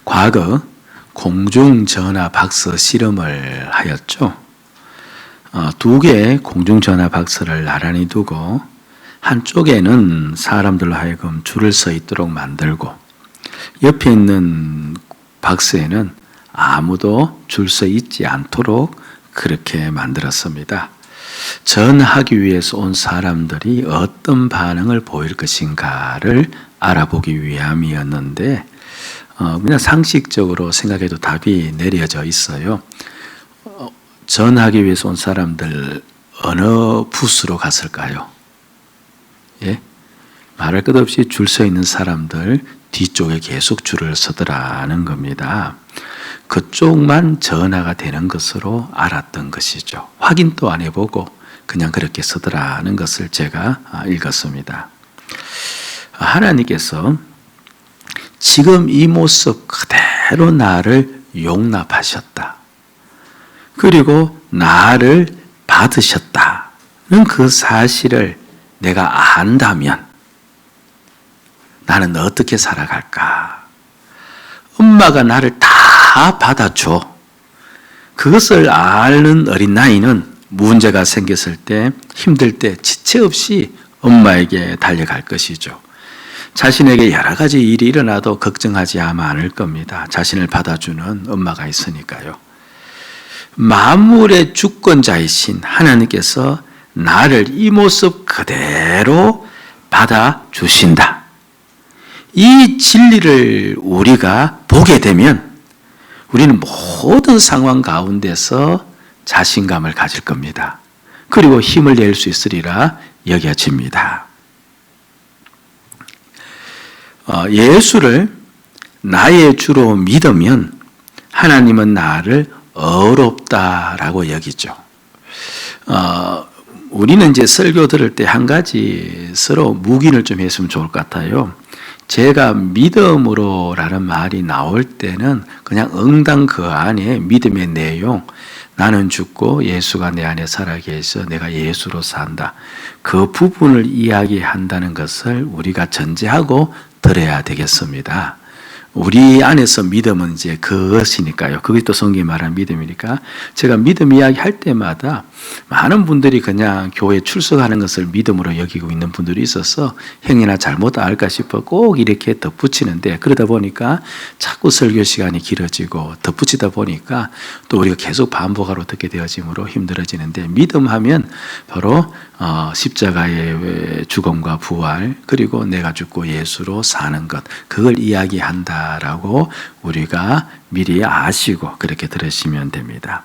과거 공중전화 박스 실험을 하였죠. 두 개의 공중전화 박스를 나란히 두고 한쪽에는 사람들로 하여금 줄을 서 있도록 만들고 옆에 있는 박스에는 아무도 줄 서 있지 않도록 그렇게 만들었습니다. 전하기 위해서 온 사람들이 어떤 반응을 보일 것인가를 알아보기 위함이었는데 그냥 상식적으로 생각해도 답이 내려져 있어요. 전하기 위해서 온 사람들 어느 부스로 갔을까요? 예? 말할 것 없이 줄 서 있는 사람들 뒤쪽에 계속 줄을 서더라는 겁니다. 그쪽만 전화가 되는 것으로 알았던 것이죠. 확인도 안 해보고 그냥 그렇게 서더라는 것을 제가 읽었습니다. 하나님께서 지금 이 모습 그대로 나를 용납하셨다. 그리고 나를 받으셨다는 그 사실을 내가 안다면 나는 어떻게 살아갈까? 엄마가 나를 다 받아줘. 그것을 아는 어린 나이는 문제가 생겼을 때, 힘들 때 지체 없이 엄마에게 달려갈 것이죠. 자신에게 여러 가지 일이 일어나도 걱정하지 않을 겁니다. 자신을 받아주는 엄마가 있으니까요. 만물의 주권자이신 하나님께서 나를 이 모습 그대로 받아주신다. 이 진리를 우리가 보게 되면 우리는 모든 상황 가운데서 자신감을 가질 겁니다. 그리고 힘을 낼 수 있으리라 여겨집니다. 예수를 나의 주로 믿으면 하나님은 나를 어렵다라고 여기죠. 우리는 이제 설교 들을 때 한 가지 서로 묵인을 좀 했으면 좋을 것 같아요. 제가 믿음으로라는 말이 나올 때는 그냥 응당 그 안에 믿음의 내용, 나는 죽고 예수가 내 안에 살아계셔 내가 예수로 산다. 그 부분을 이야기한다는 것을 우리가 전제하고 들어야 되겠습니다. 우리 안에서 믿음은 이제 그것이니까요. 그게 또 성경이 말하는 믿음이니까 제가 믿음 이야기 할 때마다 많은 분들이 그냥 교회 출석하는 것을 믿음으로 여기고 있는 분들이 있어서 행위나 잘못 알까 싶어 꼭 이렇게 덧붙이는데 그러다 보니까 자꾸 설교 시간이 길어지고 덧붙이다 보니까 또 우리가 계속 반복하러 듣게 되어지므로 힘들어지는데 믿음하면 바로 십자가의 죽음과 부활 그리고 내가 죽고 예수로 사는 것 그걸 이야기한다라고 우리가 미리 아시고 그렇게 들으시면 됩니다.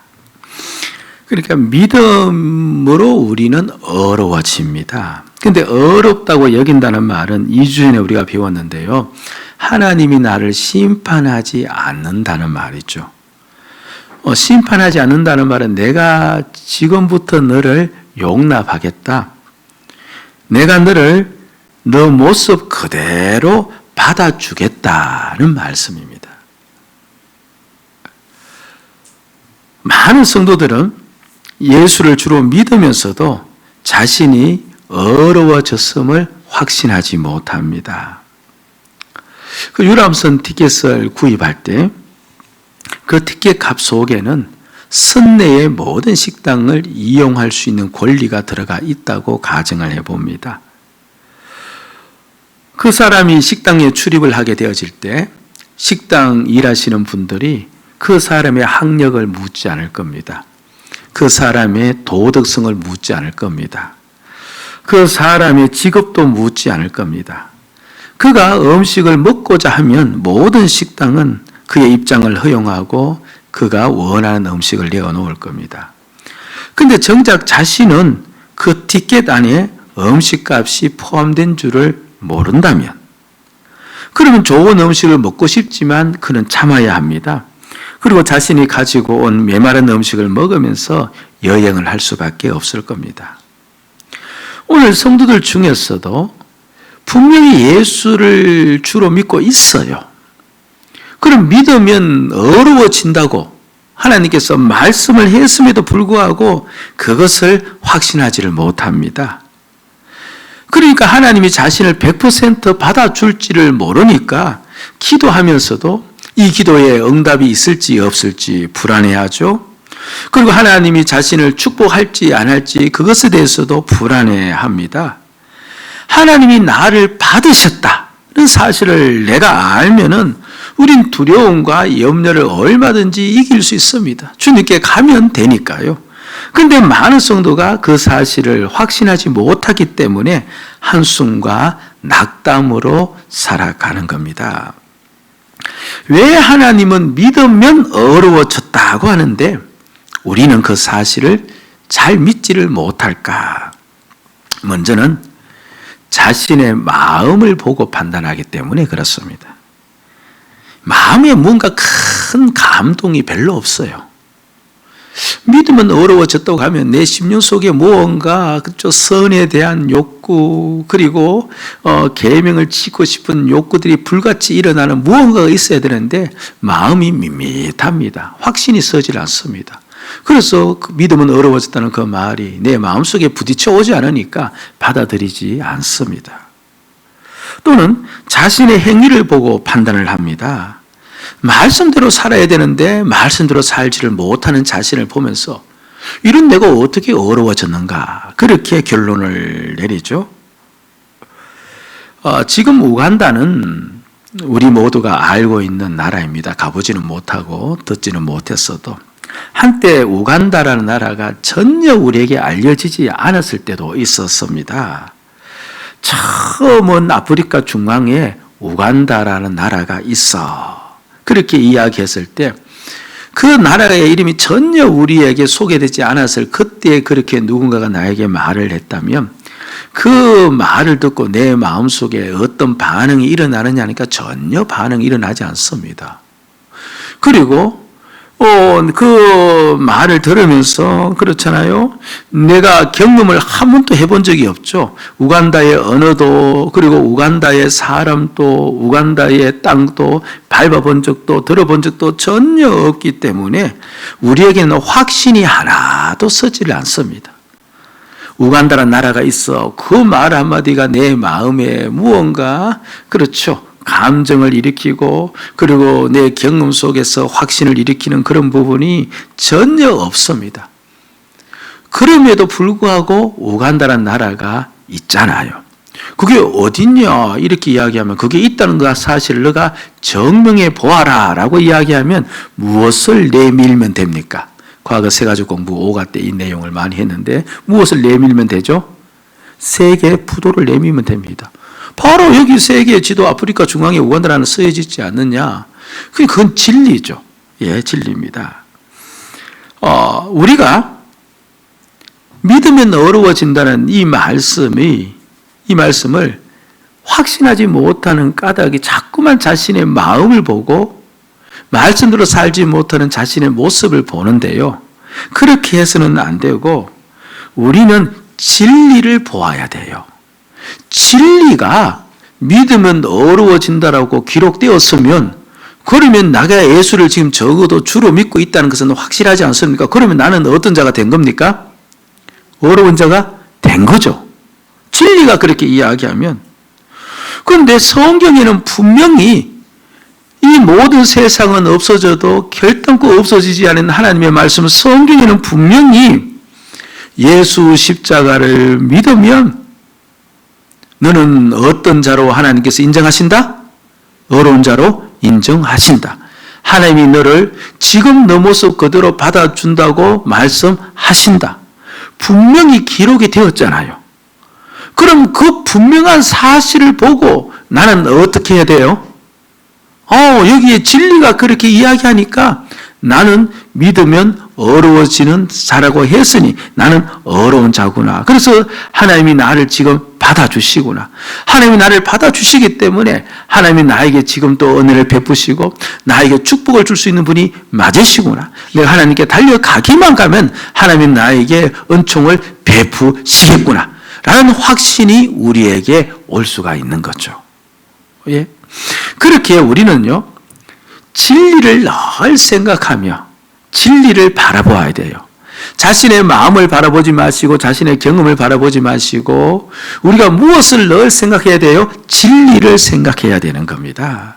그러니까 믿음으로 우리는 어려워집니다. 근데 어렵다고 여긴다는 말은 2주 전에 우리가 배웠는데요. 하나님이 나를 심판하지 않는다는 말이죠. 심판하지 않는다는 말은 내가 지금부터 너를 용납하겠다. 내가 너를 너 모습 그대로 받아주겠다는 말씀입니다. 많은 성도들은 예수를 주로 믿으면서도 자신이 어려워졌음을 확신하지 못합니다. 그 유람선 티켓을 구입할 때 그 티켓 값 속에는 선내의 모든 식당을 이용할 수 있는 권리가 들어가 있다고 가정을 해봅니다. 그 사람이 식당에 출입을 하게 되어질 때 식당 일하시는 분들이 그 사람의 학력을 묻지 않을 겁니다. 그 사람의 도덕성을 묻지 않을 겁니다. 그 사람의 직업도 묻지 않을 겁니다. 그가 음식을 먹고자 하면 모든 식당은 그의 입장을 허용하고 그가 원하는 음식을 내어놓을 겁니다. 근데 정작 자신은 그 티켓 안에 음식값이 포함된 줄을 모른다면 그러면 좋은 음식을 먹고 싶지만 그는 참아야 합니다. 그리고 자신이 가지고 온 메마른 음식을 먹으면서 여행을 할 수밖에 없을 겁니다. 오늘 성도들 중에서도 분명히 예수를 주로 믿고 있어요. 그럼 믿으면 어려워진다고 하나님께서 말씀을 했음에도 불구하고 그것을 확신하지를 못합니다. 그러니까 하나님이 자신을 100% 받아줄지를 모르니까 기도하면서도 이 기도에 응답이 있을지 없을지 불안해하죠. 그리고 하나님이 자신을 축복할지 안 할지 그것에 대해서도 불안해합니다. 하나님이 나를 받으셨다는 사실을 내가 알면은 우린 두려움과 염려를 얼마든지 이길 수 있습니다. 주님께 가면 되니까요. 그런데 많은 성도가 그 사실을 확신하지 못하기 때문에 한숨과 낙담으로 살아가는 겁니다. 왜 하나님은 믿으면 어려워졌다고 하는데 우리는 그 사실을 잘 믿지를 못할까? 먼저는 자신의 마음을 보고 판단하기 때문에 그렇습니다. 마음에 뭔가 큰 감동이 별로 없어요. 믿으면 어려워졌다고 하면 내 심령 속에 무언가 그쪽 선에 대한 욕구 그리고 계명을 지키고 싶은 욕구들이 불같이 일어나는 무언가가 있어야 되는데 마음이 밋밋합니다. 확신이 서질 않습니다. 그래서 믿으면 어려워졌다는 그 말이 내 마음속에 부딪혀 오지 않으니까 받아들이지 않습니다. 또는 자신의 행위를 보고 판단을 합니다. 말씀대로 살아야 되는데 말씀대로 살지를 못하는 자신을 보면서 이런 내가 어떻게 어려워졌는가 그렇게 결론을 내리죠. 지금 우간다는 우리 모두가 알고 있는 나라입니다. 가보지는 못하고 듣지는 못했어도 한때 우간다라는 나라가 전혀 우리에게 알려지지 않았을 때도 있었습니다. 처음은 아프리카 중앙에 우간다라는 나라가 있어. 그렇게 이야기했을 때 그 나라의 이름이 전혀 우리에게 소개되지 않았을 그때 그렇게 누군가가 나에게 말을 했다면 그 말을 듣고 내 마음속에 어떤 반응이 일어나느냐 하니까 전혀 반응이 일어나지 않습니다. 그리고 그 말을 들으면서 그렇잖아요. 내가 경험을 한 번도 해본 적이 없죠. 우간다의 언어도 그리고 우간다의 사람도 우간다의 땅도 밟아본 적도 들어본 적도 전혀 없기 때문에 우리에게는 확신이 하나도 서지를 않습니다. 우간다라는 나라가 있어 그 말 한마디가 내 마음에 무언가 그렇죠. 감정을 일으키고 그리고 내 경험 속에서 확신을 일으키는 그런 부분이 전혀 없습니다. 그럼에도 불구하고 우간다라는 나라가 있잖아요. 그게 어딨냐 이렇게 이야기하면 그게 있다는 그 사실을 너가 증명해 보아라 라고 이야기하면 무엇을 내밀면 됩니까? 과거 세가지 공부 5가 때 이 내용을 많이 했는데 무엇을 내밀면 되죠? 세계의 부도를 내밀면 됩니다. 바로 여기 세계의 지도 아프리카 중앙에 우간다라는 쓰여져 있지 않느냐. 그건 진리죠. 예, 진리입니다. 우리가 믿으면 어려워진다는 이 말씀을 확신하지 못하는 까닭이 자꾸만 자신의 마음을 보고 말씀대로 살지 못하는 자신의 모습을 보는데요. 그렇게 해서는 안 되고 우리는 진리를 보아야 돼요. 진리가 믿으면 어려워진다라고 기록되었으면 그러면 내가 예수를 지금 적어도 주로 믿고 있다는 것은 확실하지 않습니까? 그러면 나는 어떤 자가 된 겁니까? 어려운 자가 된 거죠. 진리가 그렇게 이야기하면. 그런데 성경에는 분명히 이 모든 세상은 없어져도 결단코 없어지지 않은 하나님의 말씀은 성경에는 분명히 예수 십자가를 믿으면 너는 어떤 자로 하나님께서 인정하신다? 어려운 자로 인정하신다. 하나님이 너를 지금 너 모습 그대로 받아준다고 말씀하신다. 분명히 기록이 되었잖아요. 그럼 그 분명한 사실을 보고 나는 어떻게 해야 돼요? 여기에 진리가 그렇게 이야기하니까 나는 믿으면 어려워지는 자라고 했으니 나는 어려운 자구나. 그래서 하나님이 나를 지금 받아주시구나. 하나님이 나를 받아주시기 때문에 하나님이 나에게 지금 또 은혜를 베푸시고 나에게 축복을 줄 수 있는 분이 맞으시구나. 내가 하나님께 달려가기만 가면 하나님이 나에게 은총을 베푸시겠구나. 라는 확신이 우리에게 올 수가 있는 거죠. 예? 그렇게 우리는요, 진리를 늘 생각하며 진리를 바라보아야 돼요. 자신의 마음을 바라보지 마시고 자신의 경험을 바라보지 마시고 우리가 무엇을 늘 생각해야 돼요? 진리를 생각해야 되는 겁니다.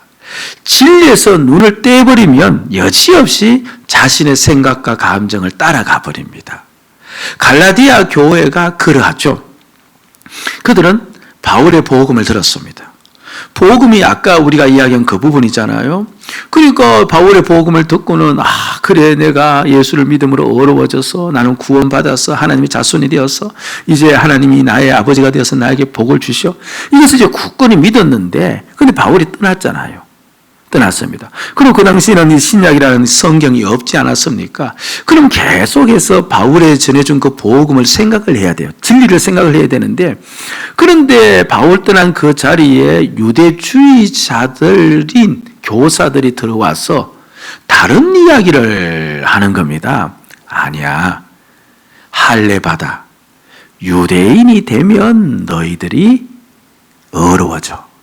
진리에서 눈을 떼버리면 여지없이 자신의 생각과 감정을 따라가 버립니다. 갈라디아 교회가 그러하죠. 그들은 바울의 복음을 들었습니다. 복음이 아까 우리가 이야기한 그 부분이잖아요. 그러니까 바울의 복음을 듣고는 그래 내가 예수를 믿음으로 어려워져서 나는 구원받아서 하나님의 자손이 되어서 이제 하나님이 나의 아버지가 되어서 나에게 복을 주시오. 이것을 이제 굳건히 믿었는데 근데 바울이 떠났잖아요. 떠났습니다. 그리고 그 당시에는 이 신약이라는 성경이 없지 않았습니까? 그럼 계속해서 바울에 전해준 그 복음을 생각을 해야 돼요. 진리를 생각을 해야 되는데 그런데 바울 떠난 그 자리에 유대주의자들인 교사들이 들어와서 다른 이야기를 하는 겁니다. 아니야. 할례 받아. 유대인이 되면 너희들이 어려워져.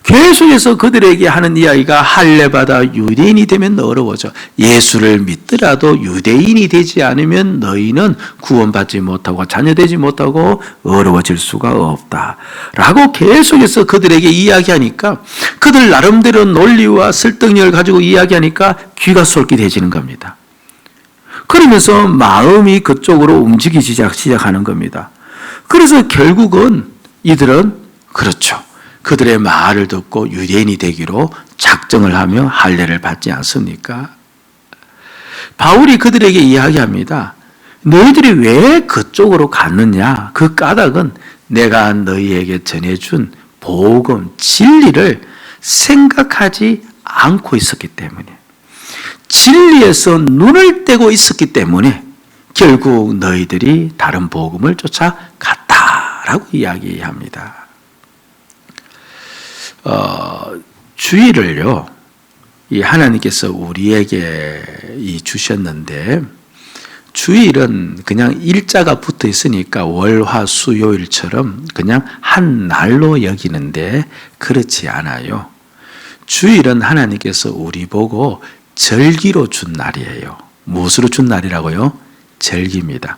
계속해서 그들에게 하는 이야기가 할례 받아 유대인이 되면 어려워져. 예수를 믿더라도 유대인이 되지 않으면 너희는 구원받지 못하고 자녀되지 못하고 어려워질 수가 없다. 라고 계속해서 그들에게 이야기하니까 그들 나름대로 논리와 설득력을 가지고 이야기하니까 귀가 솔깃해지는 겁니다. 그러면서 마음이 그쪽으로 움직이기 시작하는 겁니다. 그래서 결국은 이들은 그렇죠. 그들의 말을 듣고 유대인이 되기로 작정을 하며 할례를 받지 않습니까? 바울이 그들에게 이야기합니다. 너희들이 왜 그쪽으로 갔느냐? 그 까닭은 내가 너희에게 전해준 복음, 진리를 생각하지 않고 있었기 때문에 진리에서 눈을 떼고 있었기 때문에 결국 너희들이 다른 복음을 쫓아갔다라고 이야기합니다. 주의를요, 이 하나님께서 우리에게 주셨는데, 주일은 그냥 일자가 붙어 있으니까 월화수요일처럼 그냥 한 날로 여기는데 그렇지 않아요. 주일은 하나님께서 우리 보고 절기로 준 날이에요. 무엇으로 준 날이라고요? 절기입니다.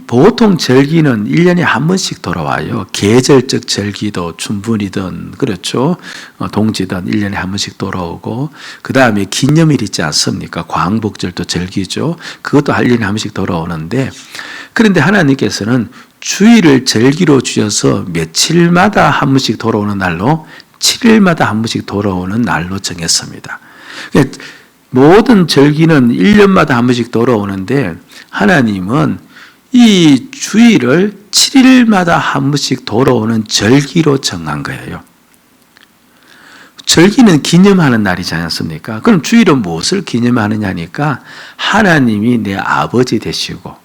보통 절기는 1년에 한 번씩 돌아와요. 계절적 절기도 춘분이든 그렇죠. 동지든 1년에 한 번씩 돌아오고 그 다음에 기념일 있지 않습니까? 광복절도 절기죠. 그것도 1년에 한 번씩 돌아오는데 그런데 하나님께서는 주일을 절기로 주셔서 며칠마다 한 번씩 돌아오는 날로 7일마다 한 번씩 돌아오는 날로 정했습니다. 그러니까 모든 절기는 1년마다 한 번씩 돌아오는데 하나님은 이 주일을 7일마다 한 번씩 돌아오는 절기로 정한 거예요. 절기는 기념하는 날이지 않습니까? 그럼 주일은 무엇을 기념하느냐니까 하나님이 내 아버지 되시고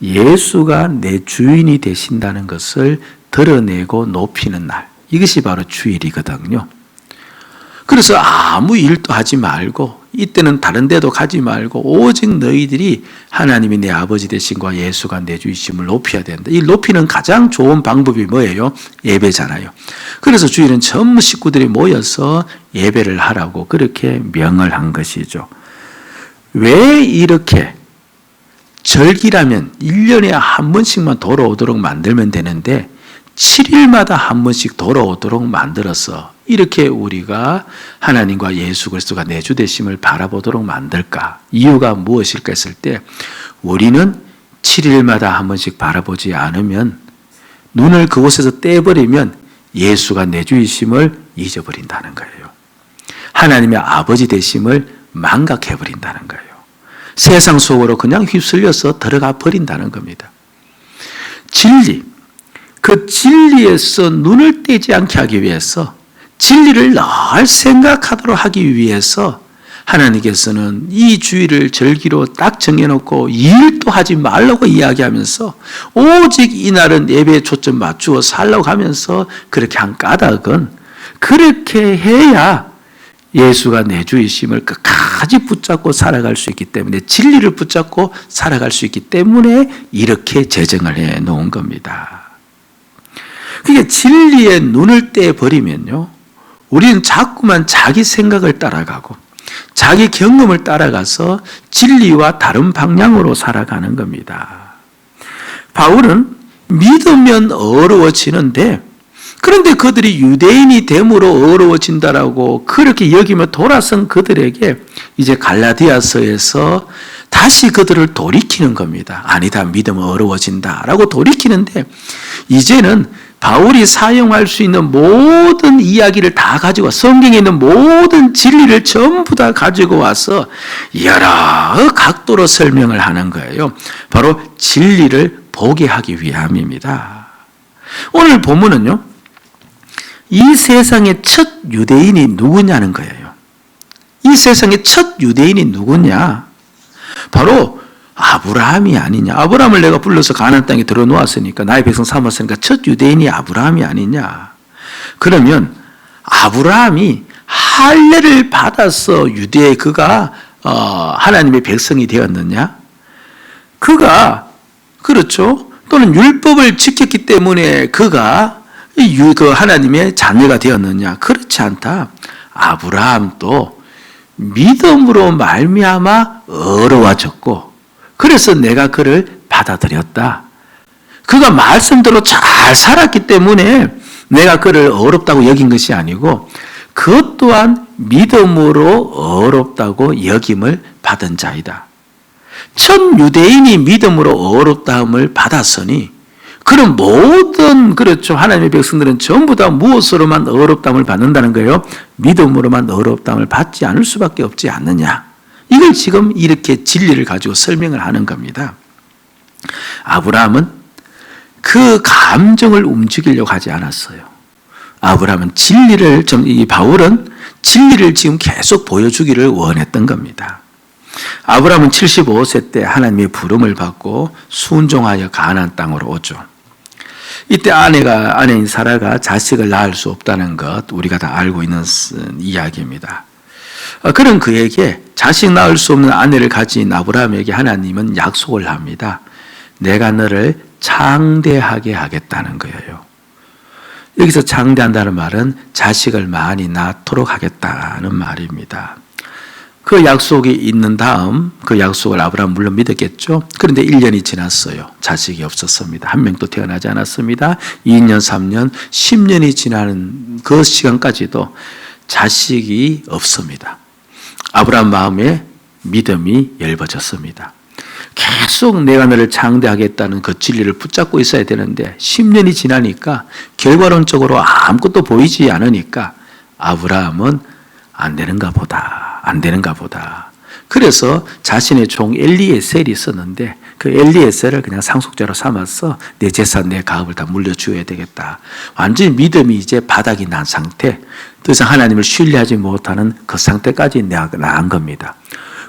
예수가 내 주인이 되신다는 것을 드러내고 높이는 날. 이것이 바로 주일이거든요. 그래서 아무 일도 하지 말고 이때는 다른 데도 가지 말고 오직 너희들이 하나님이 내 아버지 되신과 예수가 내 주이심을 높여야 된다. 이 높이는 가장 좋은 방법이 뭐예요? 예배잖아요. 그래서 주일은 전부 식구들이 모여서 예배를 하라고 그렇게 명을 한 것이죠. 왜 이렇게 절기라면 1년에 한 번씩만 돌아오도록 만들면 되는데 7일마다 한 번씩 돌아오도록 만들어서 이렇게 우리가 하나님과 예수 그리스도가 내 주 되심을 바라보도록 만들까? 이유가 무엇일까 했을 때 우리는 7일마다 한 번씩 바라보지 않으면 눈을 그곳에서 떼버리면 예수가 내 주이심을 잊어버린다는 거예요. 하나님의 아버지 되심을 망각해버린다는 거예요. 세상 속으로 그냥 휩쓸려서 들어가 버린다는 겁니다. 진리, 그 진리에서 눈을 떼지 않게 하기 위해서 진리를 늘 생각하도록 하기 위해서 하나님께서는 이 주일을 절기로 딱 정해놓고 일도 하지 말라고 이야기하면서 오직 이날은 예배에 초점 맞추어 살라고 하면서 그렇게 한 까닭은 그렇게 해야 예수가 내 주이심을 끝까지 붙잡고 살아갈 수 있기 때문에 진리를 붙잡고 살아갈 수 있기 때문에 이렇게 제정을 해 놓은 겁니다. 그게 진리의 눈을 떼버리면요 우리는 자꾸만 자기 생각을 따라가고 자기 경험을 따라가서 진리와 다른 방향으로 살아가는 겁니다. 바울은 믿으면 어려워지는데 그런데 그들이 유대인이 됨으로 어려워진다라고 그렇게 여기며 돌아선 그들에게 이제 갈라디아서에서 다시 그들을 돌이키는 겁니다. 아니다, 믿음은 어려워진다라고 돌이키는데, 이제는 바울이 사용할 수 있는 모든 이야기를 다 가지고, 성경에 있는 모든 진리를 전부 다 가지고 와서 여러 각도로 설명을 하는 거예요. 바로 진리를 보게 하기 위함입니다. 오늘 본문은요, 이 세상의 첫 유대인이 누구냐는 거예요. 이 세상의 첫 유대인이 누구냐? 바로 아브라함이 아니냐. 아브라함을 내가 불러서 가나안 땅에 들어놓았으니까, 나의 백성 삼았으니까 첫 유대인이 아브라함이 아니냐. 그러면 아브라함이 할례를 받아서 유대의 그가 하나님의 백성이 되었느냐? 그가, 그렇죠, 또는 율법을 지켰기 때문에 그가 그 하나님의 자녀가 되었느냐? 그렇지 않다. 아브라함도 믿음으로 말미암아 어려워졌고, 그래서 내가 그를 받아들였다. 그가 말씀대로 잘 살았기 때문에 내가 그를 어렵다고 여긴 것이 아니고, 그것 또한 믿음으로 어렵다고 여김을 받은 자이다. 첫 유대인이 믿음으로 어렵다함을 받았으니, 그런 모든, 그렇죠, 하나님의 백성들은 전부 다 무엇으로만 어렵다함을 받는다는 거예요? 믿음으로만 어렵다함을 받지 않을 수밖에 없지 않느냐. 이걸 지금 이렇게 진리를 가지고 설명을 하는 겁니다. 아브라함은 그 감정을 움직이려고 하지 않았어요. 아브라함은 진리를, 이 바울은 진리를 지금 계속 보여주기를 원했던 겁니다. 아브라함은 75세 때 하나님의 부름을 받고 순종하여 가나안 땅으로 오죠. 이때 아내인 사라가 자식을 낳을 수 없다는 것, 우리가 다 알고 있는 이야기입니다. 그런 그에게 자식 낳을 수 없는 아내를 가진 아브라함에게 하나님은 약속을 합니다. 내가 너를 장대하게 하겠다는 거예요. 여기서 장대한다는 말은 자식을 많이 낳도록 하겠다는 말입니다. 그 약속이 있는 다음 그 약속을 아브라함 물론 믿었겠죠. 그런데 1년이 지났어요. 자식이 없었습니다. 한 명도 태어나지 않았습니다. 2년, 3년, 10년이 지나는 그 시간까지도 자식이 없습니다. 아브라함 마음에 믿음이 엷어졌습니다. 계속 내가 너를 장대하겠다는 그 진리를 붙잡고 있어야 되는데 10년이 지나니까 결과론적으로 아무것도 보이지 않으니까 아브라함은 안 되는가 보다. 그래서 자신의 종 엘리에셀이 있었는데 그 엘리에셀을 그냥 상속자로 삼아서 내 재산, 내 가업을 다 물려주어야 되겠다. 완전히 믿음이 이제 바닥이 난 상태, 더 이상 하나님을 신뢰하지 못하는 그 상태까지 나간 겁니다.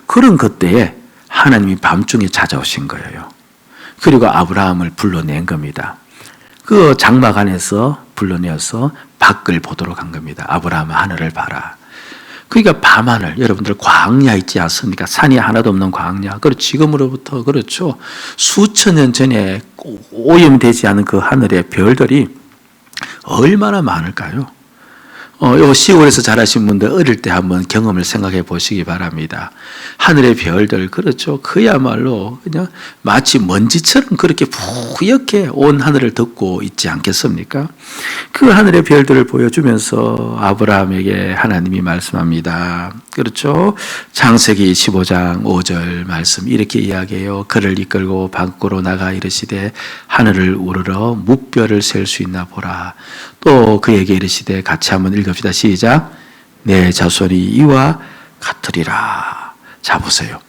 그런 그때에 하나님이 밤중에 찾아오신 거예요. 그리고 아브라함을 불러낸 겁니다. 그 장막 안에서 불러내어서 밖을 보도록 한 겁니다. 아브라함아, 하늘을 봐라. 그러니까 밤하늘, 여러분들 광야 있지 않습니까? 산이 하나도 없는 광야. 그리고 지금으로부터, 그렇죠, 수천 년 전에 오염되지 않은 그 하늘의 별들이 얼마나 많을까요? 요 시골에서 자라신 분들 어릴 때 한번 경험을 생각해 보시기 바랍니다. 하늘의 별들, 그렇죠, 그야말로 그냥 마치 먼지처럼 그렇게 푸옇게 온 하늘을 덮고 있지 않겠습니까? 그 하늘의 별들을 보여주면서 아브라함에게 하나님이 말씀합니다. 그렇죠, 창세기 15장 5절 말씀 이렇게 이야기해요. 그를 이끌고 밖으로 나가 이르시되 하늘을 우러러 묵별을 셀 수 있나 보라. 또 그에게 이르시되, 같이 한번 읽읍시다. 시작. 내 자손이 이와 같으리라. 자, 보세요.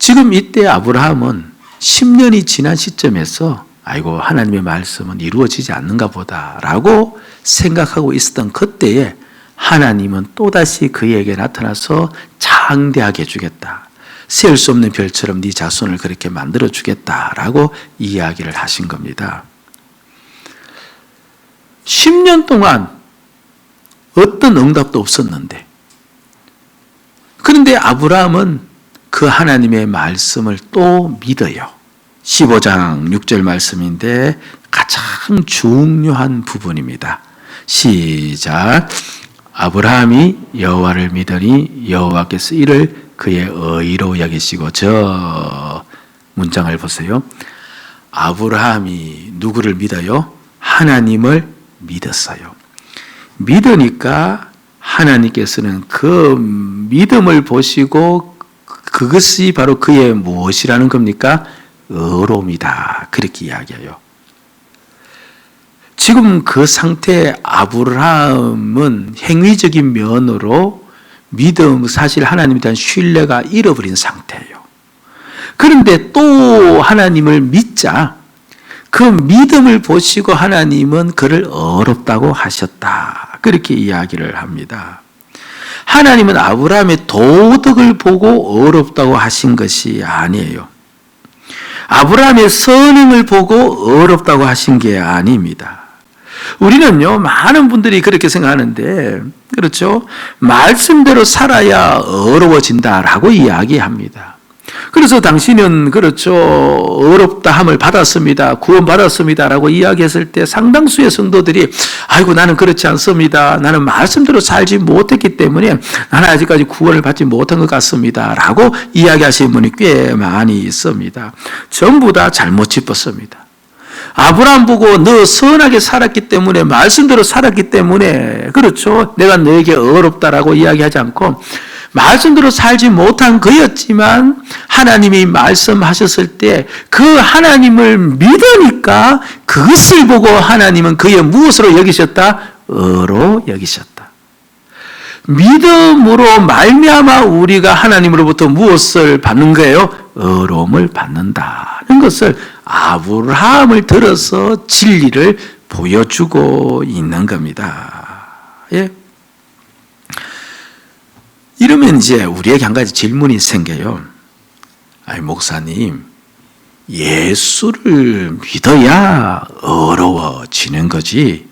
지금 이때 아브라함은 10년이 지난 시점에서 아이고, 하나님의 말씀은 이루어지지 않는가 보다라고 생각하고 있었던 그때에 하나님은 또다시 그에게 나타나서 장대하게 해주겠다. 셀 수 없는 별처럼 네 자손을 그렇게 만들어 주겠다라고 이야기를 하신 겁니다. 10년 동안 어떤 응답도 없었는데, 그런데 아브라함은 그 하나님의 말씀을 또 믿어요. 15장 6절 말씀인데 가장 중요한 부분입니다. 시작. 아브라함이 여호와를 믿으니 여호와께서 이를 그의 의로 여기시고. 저 문장을 보세요. 아브라함이 누구를 믿어요? 하나님을 믿었어요. 믿으니까 하나님께서는 그 믿음을 보시고 그것이 바로 그의 무엇이라는 겁니까? 의로움이다. 그렇게 이야기해요. 지금 그 상태의 아브라함은 행위적인 면으로 믿음, 사실 하나님에 대한 신뢰가 잃어버린 상태예요. 그런데 또 하나님을 믿자 그 믿음을 보시고 하나님은 그를 어렵다고 하셨다. 그렇게 이야기를 합니다. 하나님은 아브라함의 도덕을 보고 어렵다고 하신 것이 아니에요. 아브라함의 선행을 보고 어렵다고 하신 게 아닙니다. 우리는요, 많은 분들이 그렇게 생각하는데, 그렇죠? 말씀대로 살아야 어려워진다라고 이야기합니다. 그래서 당신은 그렇죠, 어렵다 함을 받았습니다, 구원 받았습니다라고 이야기했을 때 상당수의 성도들이 아이고 나는 그렇지 않습니다, 나는 말씀대로 살지 못했기 때문에 나는 아직까지 구원을 받지 못한 것 같습니다라고 이야기하시는 분이 꽤 많이 있습니다. 전부 다 잘못 짚었습니다. 아브라함 보고 너 선하게 살았기 때문에, 말씀대로 살았기 때문에, 그렇죠, 내가 너에게 어렵다라고 이야기하지 않고 말씀대로 살지 못한 그였지만 하나님이 말씀하셨을 때 그 하나님을 믿으니까 그것을 보고 하나님은 그의 무엇으로 여기셨다? 의로 여기셨다. 믿음으로 말미암아 우리가 하나님으로부터 무엇을 받는 거예요? 의로움을 받는다는 것을 아브라함을 들어서 진리를 보여주고 있는 겁니다. 예. 이러면 이제 우리에게 한 가지 질문이 생겨요. 아니, 목사님, 예수를 믿어야 어려워지는 거지.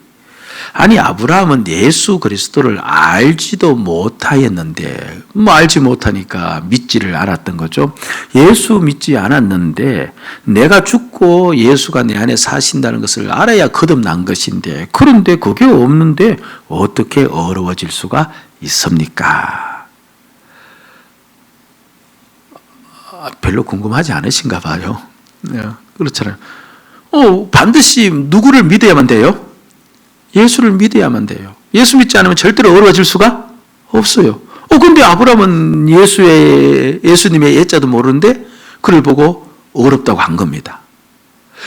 아니, 아브라함은 예수 그리스도를 알지도 못하였는데, 알지 못하니까 믿지를 않았던 거죠. 예수 믿지 않았는데, 내가 죽고 예수가 내 안에 사신다는 것을 알아야 거듭난 것인데, 그런데 그게 없는데 어떻게 어려워질 수가 있습니까? 별로 궁금하지 않으신가 봐요. 네, 그렇잖아요. 반드시 누구를 믿어야만 돼요? 예수를 믿어야만 돼요. 예수 믿지 않으면 절대로 어려워질 수가 없어요. 근데 아브라함은 예수님의 예자도 모르는데 그를 보고 어렵다고 한 겁니다.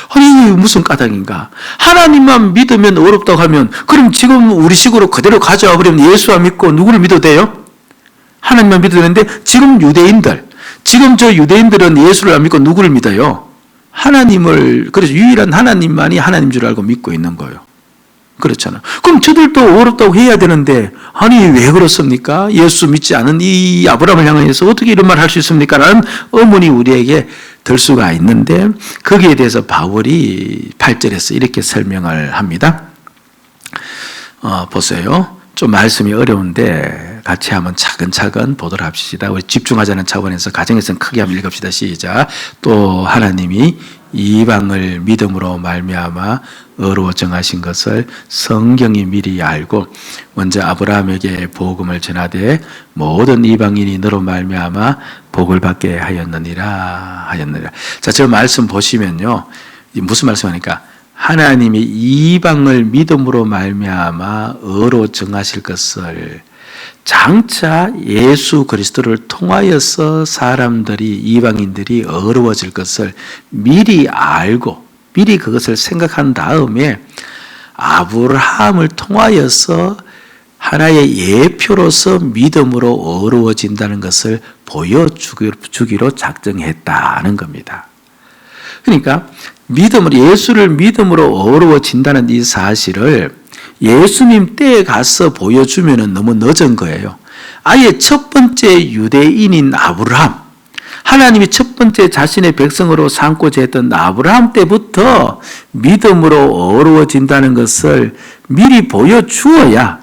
아니, 무슨 까닭인가? 하나님만 믿으면 어렵다고 하면, 그럼 지금 우리 식으로 그대로 가져와 버리면 예수 안 믿고 누구를 믿어도 돼요? 하나님만 믿어도 되는데, 지금 저 유대인들은 예수를 안 믿고 누구를 믿어요? 하나님을, 그래서 유일한 하나님만이 하나님 줄 알고 믿고 있는 거예요. 그렇잖아요. 그럼 저들도 어렵다고 해야 되는데, 아니, 왜 그렇습니까? 예수 믿지 않은 이 아브라함을 향해서 어떻게 이런 말을 할 수 있습니까? 라는 의문이 우리에게 들 수가 있는데, 거기에 대해서 바울이 8절에서 이렇게 설명을 합니다. 보세요. 좀 말씀이 어려운데 같이 한번 차근차근 보도록 합시다. 우리 집중하자는 차원에서 가정에서는 크게 한번 읽읍시다. 시작. 또 하나님이 이방을 믿음으로 말미암아 의로 정하신 것을 성경이 미리 알고 먼저 아브라함에게 복음을 전하되 모든 이방인이 너로 말미암아 복을 받게 하였느니라. 자, 저 말씀 보시면요, 무슨 말씀하니까 하나님이 이방을 믿음으로 말미암아 의로 정하실 것을 장차 예수 그리스도를 통하여서 사람들이, 이방인들이 어려워질 것을 미리 알고 미리 그것을 생각한 다음에 아브라함을 통하여서 하나의 예표로서 믿음으로 어려워진다는 것을 보여주기로 작정했다는 겁니다. 그러니까 예수를 믿음으로 어려워진다는 이 사실을 예수님 때에 가서 보여주면 너무 늦은 거예요. 아예 첫 번째 유대인인 아브라함, 하나님이 첫 번째 자신의 백성으로 삼고자 했던 아브라함 때부터 믿음으로 어려워진다는 것을 미리 보여주어야,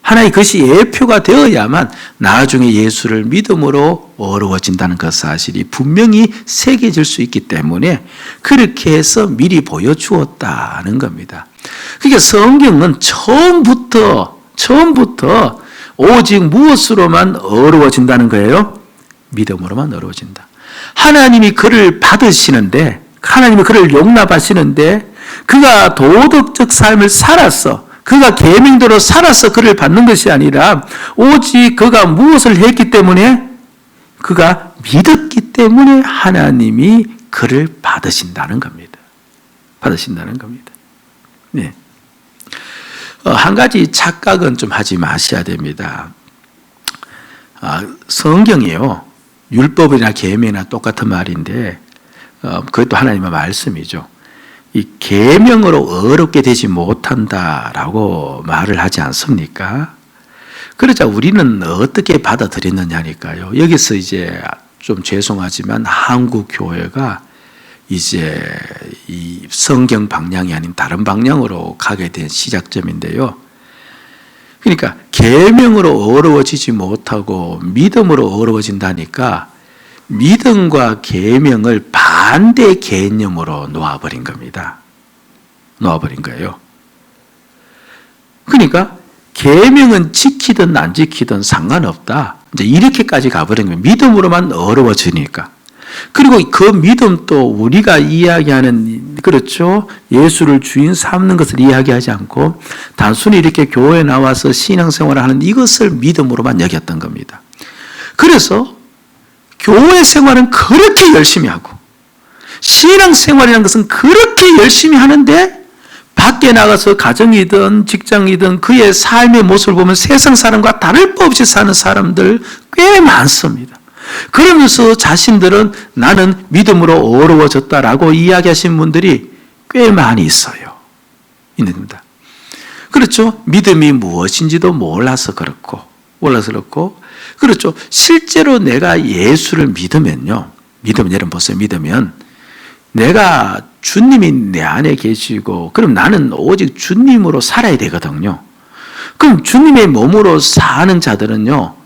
하나의 것이 예표가 되어야만 나중에 예수를 믿음으로 어려워진다는 그 사실이 분명히 새겨질 수 있기 때문에 그렇게 해서 미리 보여주었다는 겁니다. 그러니까 성경은 처음부터 오직 무엇으로만 어려워진다는 거예요? 믿음으로만 어려워진다. 하나님이 그를 받으시는데, 하나님이 그를 용납하시는데 그가 도덕적 삶을 살았어. 그가 계명대로 살아서 그를 받는 것이 아니라 오직 그가 무엇을 했기 때문에 그가 믿었기 때문에 하나님이 그를 받으신다는 겁니다. 받으신다는 겁니다. 네. 한 가지 착각은 좀 하지 마셔야 됩니다. 성경이요, 율법이나 계명이나 똑같은 말인데 그것도 하나님의 말씀이죠. 이 계명으로 어렵게 되지 못한다라고 말을 하지 않습니까? 그러자 우리는 어떻게 받아들였느냐니까요. 여기서 이제 좀 죄송하지만 한국 교회가 이제 이 성경 방향이 아닌 다른 방향으로 가게 된 시작점인데요. 그러니까 계명으로 어려워지지 못하고 믿음으로 어려워진다니까 믿음과 계명을 반대 개념으로 놓아버린 겁니다. 놓아버린 거예요. 그러니까 계명은 지키든 안 지키든 상관없다. 이제 이렇게까지 가버린 거예요. 믿음으로만 어려워지니까. 그리고 그 믿음도 우리가 이야기하는, 그렇죠, 예수를 주인 삼는 것을 이야기하지 않고 단순히 이렇게 교회에 나와서 신앙생활을 하는 이것을 믿음으로만 여겼던 겁니다. 그래서 교회 생활은 그렇게 열심히 하고 신앙생활이라는 것은 그렇게 열심히 하는데 밖에 나가서 가정이든 직장이든 그의 삶의 모습을 보면 세상 사람과 다를 바 없이 사는 사람들 꽤 많습니다. 그러면서 자신들은 나는 믿음으로 어려워졌다라고 이야기하신 분들이 꽤 많이 있어요. 있습니다. 그렇죠. 믿음이 무엇인지도 몰라서 그렇고, 그렇죠. 실제로 내가 예수를 믿으면요. 여러분 보세요. 믿으면 내가 주님이 내 안에 계시고, 그럼 나는 오직 주님으로 살아야 되거든요. 그럼 주님의 몸으로 사는 자들은요,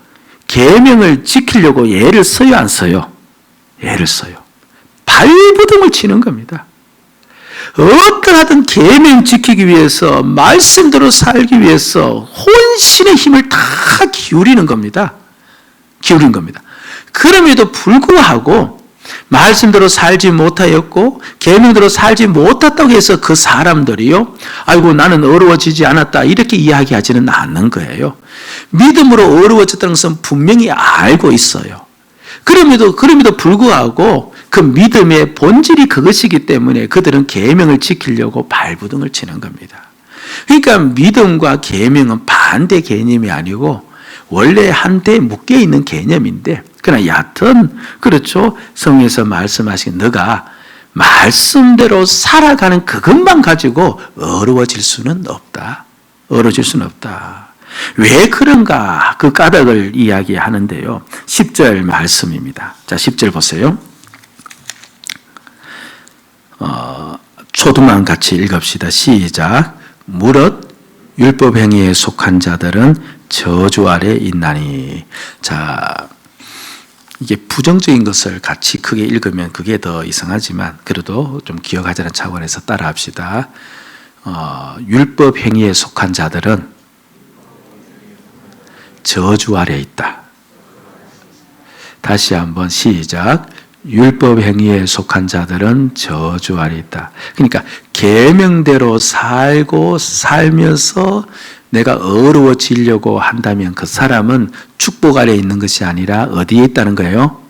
계명을 지키려고 애를 써요, 안 써요? 애를 써요. 발버둥을 치는 겁니다. 어떠하든 계명 지키기 위해서, 말씀대로 살기 위해서 혼신의 힘을 다 기울이는 겁니다. 그럼에도 불구하고 말씀대로 살지 못하였고 계명대로 살지 못했다고 해서 그 사람들이요, 아이고 나는 어려워지지 않았다 이렇게 이야기하지는 않는 거예요. 믿음으로 어려워졌다는 것은 분명히 알고 있어요. 그럼에도 불구하고 그 믿음의 본질이 그것이기 때문에 그들은 계명을 지키려고 발버둥을 치는 겁니다. 그러니까 믿음과 계명은 반대 개념이 아니고 원래 한데 묶여 있는 개념인데, 그러나 여하튼 그렇죠, 성경에서 말씀하신 너가 말씀대로 살아가는 그것만 가지고 어려워질 수는 없다. 왜 그런가? 그 까닭을 이야기하는데요. 10절 말씀입니다. 자, 10절 보세요. 초등만 같이 읽읍시다. 시작. 무릇 율법 행위에 속한 자들은 저주 아래 있나니. 자, 이게 부정적인 것을 같이 크게 읽으면 그게 더 이상하지만 그래도 좀 기억하자는 차원에서 따라합시다. 율법 행위에 속한 자들은 저주 아래 있다. 다시 한번 시작. 율법 행위에 속한 자들은 저주 아래 있다. 그러니까 계명대로 살면서 내가 어려워지려고 한다면 그 사람은 축복 아래 있는 것이 아니라 어디에 있다는 거예요?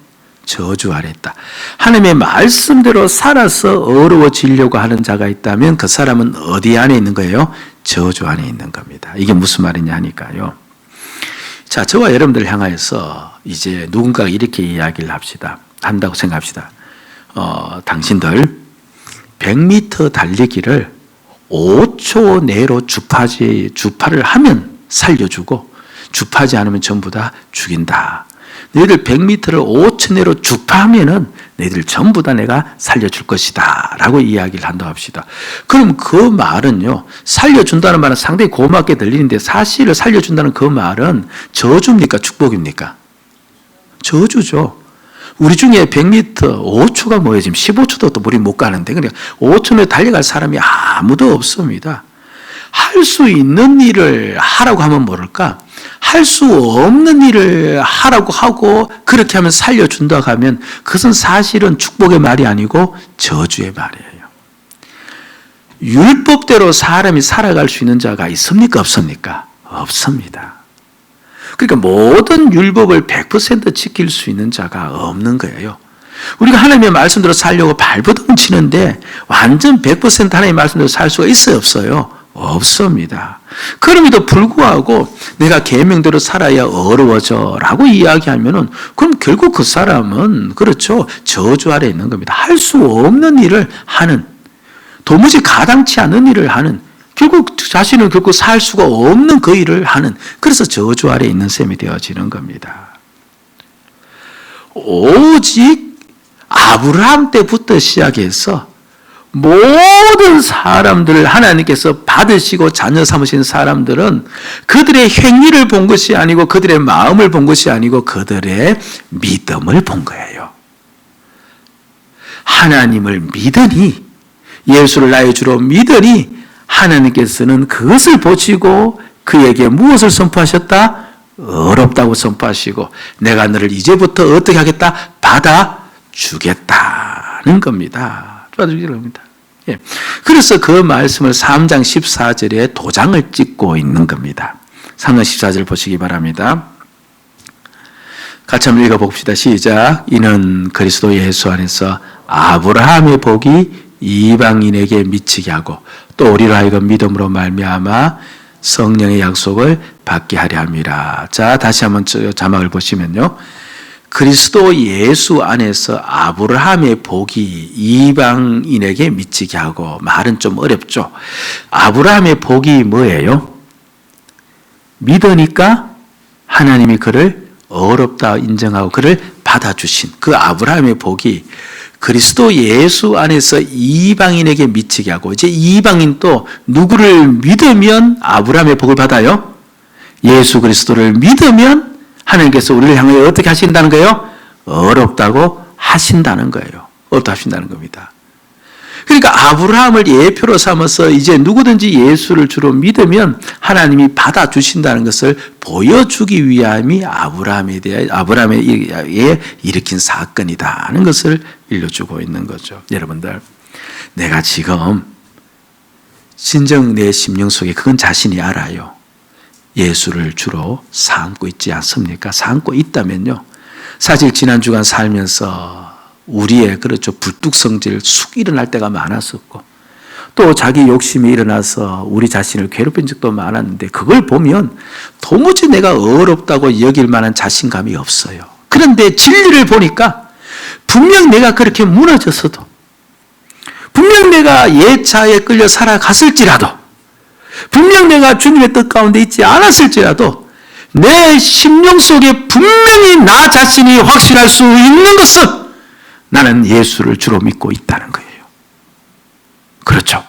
저주 아래 있다. 하나님의 말씀대로 살아서 어려워지려고 하는 자가 있다면 그 사람은 어디 안에 있는 거예요? 저주 안에 있는 겁니다. 이게 무슨 말이냐 하니까요. 자, 저와 여러분들 향하여서 이제 누군가가 이렇게 이야기를 한다고 생각합시다. 당신들 100m 달리기를 5초 내로 주파를 하면 살려주고 주파하지 않으면 전부 다 죽인다. 너희들 100m를 5초 내로 주파하면은 너희들 전부 다 내가 살려줄 것이다 라고 이야기를 한다고 합시다. 그럼 그 말은요, 살려준다는 말은 상당히 고맙게 들리는데 사실을 살려준다는 그 말은 저주입니까? 축복입니까? 저주죠. 우리 중에 100m 5초가 뭐예요? 지금 15초도 또 우리 못 가는데, 그러니까 5초 내에 달려갈 사람이 아무도 없습니다. 할 수 있는 일을 하라고 하면 모를까? 할 수 없는 일을 하라고 하고 그렇게 하면 살려준다고 하면 그것은 사실은 축복의 말이 아니고 저주의 말이에요. 율법대로 사람이 살아갈 수 있는 자가 있습니까? 없습니까? 없습니다. 그러니까 모든 율법을 100% 지킬 수 있는 자가 없는 거예요. 우리가 하나님의 말씀대로 살려고 발버둥 치는데 완전 100% 하나님의 말씀대로 살 수가 있어요? 없어요? 없습니다. 그럼에도 불구하고 내가 계명대로 살아야 어려워져 라고 이야기하면은 그럼 결국 그 사람은 그렇죠. 저주 아래 있는 겁니다. 할 수 없는 일을 하는, 도무지 가당치 않은 일을 하는, 결국 자신을 결국 살 수가 없는 그 일을 하는, 그래서 저주 아래 있는 셈이 되어지는 겁니다. 오직 아브라함 때부터 시작해서 모든 사람들을 하나님께서 받으시고 자녀 삼으신 사람들은 그들의 행위를 본 것이 아니고 그들의 마음을 본 것이 아니고 그들의 믿음을 본 거예요. 하나님을 믿으니, 예수를 나의 주로 믿으니 하나님께서는 그것을 보시고 그에게 무엇을 선포하셨다? 어렵다고 선포하시고 내가 너를 이제부터 어떻게 하겠다? 받아주겠다는 겁니다. 받아주기를 합니다. 예. 그래서 그 말씀을 3장 14절에 도장을 찍고 있는 겁니다. 3장 14절 보시기 바랍니다. 같이 한번 읽어봅시다. 시작. 이는 그리스도 예수 안에서 아브라함의 복이 이방인에게 미치게 하고 또 우리로 하여금 믿음으로 말미암아 성령의 약속을 받게 하려 함이라. 자, 다시 한번 자막을 보시면요. 그리스도 예수 안에서 아브라함의 복이 이방인에게 미치게 하고, 말은 좀 어렵죠. 아브라함의 복이 뭐예요? 믿으니까 하나님이 그를 어렵다 인정하고 그를 받아주신 그 아브라함의 복이 그리스도 예수 안에서 이방인에게 미치게 하고, 이제 이방인 또 누구를 믿으면 아브라함의 복을 받아요? 예수 그리스도를 믿으면 하나님께서 우리를 향하여 어떻게 하신다는 거예요? 어렵다고 하신다는 거예요. 어렵다 하신다는 겁니다. 그러니까 아브라함을 예표로 삼아서 이제 누구든지 예수를 주로 믿으면 하나님이 받아주신다는 것을 보여주기 위함이 아브라함에 일으킨 사건이다는 것을 일러주고 있는 거죠. 여러분들, 내가 지금 진정 내 심령 속에 그건 자신이 알아요. 예수를 주로 삼고 있지 않습니까? 삼고 있다면요. 사실 지난 주간 살면서 우리의 그렇죠 불뚝성질 쑥 일어날 때가 많았었고 또 자기 욕심이 일어나서 우리 자신을 괴롭힌 적도 많았는데 그걸 보면 도무지 내가 어렵다고 여길 만한 자신감이 없어요. 그런데 진리를 보니까 분명 내가 그렇게 무너졌어도 분명 내가 옛차에 끌려 살아갔을지라도 분명 내가 주님의 뜻 가운데 있지 않았을지라도 내 심령 속에 분명히 나 자신이 확신할 수 있는 것은 나는 예수를 주로 믿고 있다는 거예요. 그렇죠?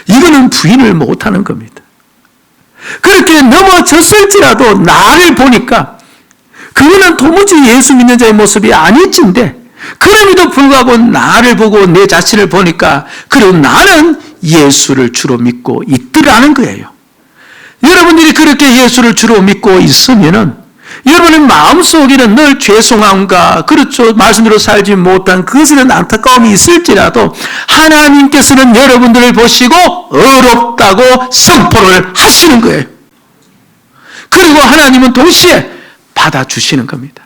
이거는 부인을 못하는 겁니다. 그렇게 넘어졌을지라도 나를 보니까 그거는 도무지 예수 믿는 자의 모습이 아닐진데 그럼에도 불구하고 나를 보고 내 자신을 보니까 그리고 나는 예수를 주로 믿고 있더라는 거예요. 여러분들이 그렇게 예수를 주로 믿고 있으면은 여러분의 마음속에는 늘 죄송함과 그렇죠 말씀대로 살지 못한 그것에 대한 안타까움이 있을지라도 하나님께서는 여러분들을 보시고 어렵다고 선포를 하시는 거예요. 그리고 하나님은 동시에 받아주시는 겁니다.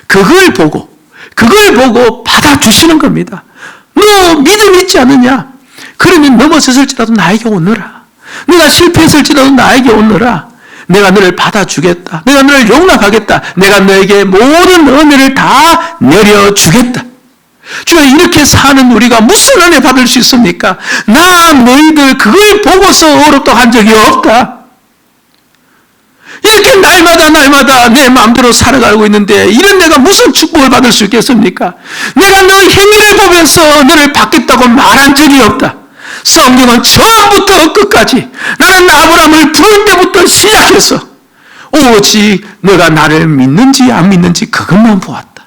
그걸 보고 받아주시는 겁니다. 너 믿음 있지 않느냐? 그러면 넘어졌을지라도 나에게 오너라. 내가 실패했을지라도 나에게 오너라. 내가 너를 받아주겠다. 내가 너를 용납하겠다. 내가 너에게 모든 은혜를 다 내려주겠다. 주여, 이렇게 사는 우리가 무슨 은혜 받을 수 있습니까? 나 너희들 그걸 보고서 어렵다고 한 적이 없다. 이렇게 날마다 내 마음대로 살아가고 있는데 이런 내가 무슨 축복을 받을 수 있겠습니까? 내가 너 행위를 보면서 너를 받겠다고 말한 적이 없다. 성경은 처음부터 끝까지 나는 아브라함을 부를 때부터 시작해서 오직 너가 나를 믿는지 안 믿는지 그것만 보았다.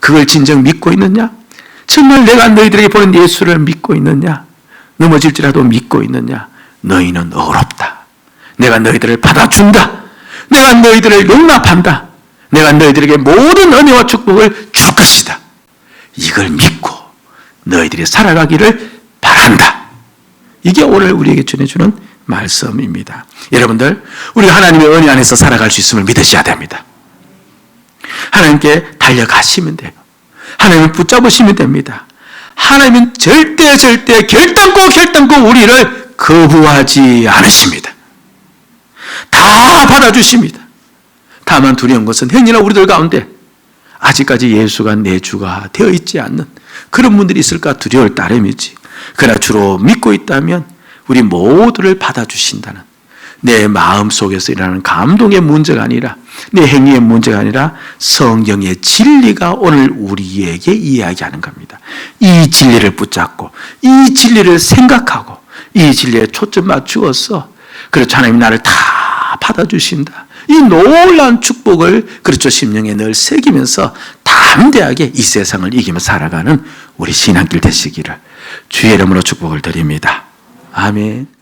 그걸 진정 믿고 있느냐? 정말 내가 너희들에게 보낸 예수를 믿고 있느냐? 넘어질지라도 믿고 있느냐? 너희는 어렵다. 내가 너희들을 받아준다. 내가 너희들을 용납한다. 내가 너희들에게 모든 은혜와 축복을 줄 것이다. 이걸 믿고 너희들이 살아가기를 바란다. 이게 오늘 우리에게 전해주는 말씀입니다. 여러분들, 우리가 하나님의 은혜 안에서 살아갈 수 있음을 믿으셔야 됩니다. 하나님께 달려가시면 돼요. 하나님을 붙잡으시면 됩니다. 하나님은 절대 결단코 우리를 거부하지 않으십니다. 다 받아주십니다. 다만 두려운 것은 행여나 우리들 가운데 아직까지 예수가 내 주가 되어 있지 않는 그런 분들이 있을까 두려울 따름이지. 그러나 주로 믿고 있다면 우리 모두를 받아주신다는, 내 마음속에서 일어나는 감동의 문제가 아니라, 내 행위의 문제가 아니라 성경의 진리가 오늘 우리에게 이야기하는 겁니다. 이 진리를 붙잡고 이 진리를 생각하고 이 진리에 초점 맞추어서, 그렇죠, 하나님 나를 다 받아주신다, 이 놀라운 축복을 그렇죠 심령에 늘 새기면서 담대하게 이 세상을 이기며 살아가는 우리 신앙길 되시기를 주의 이름으로 축복을 드립니다. 아멘.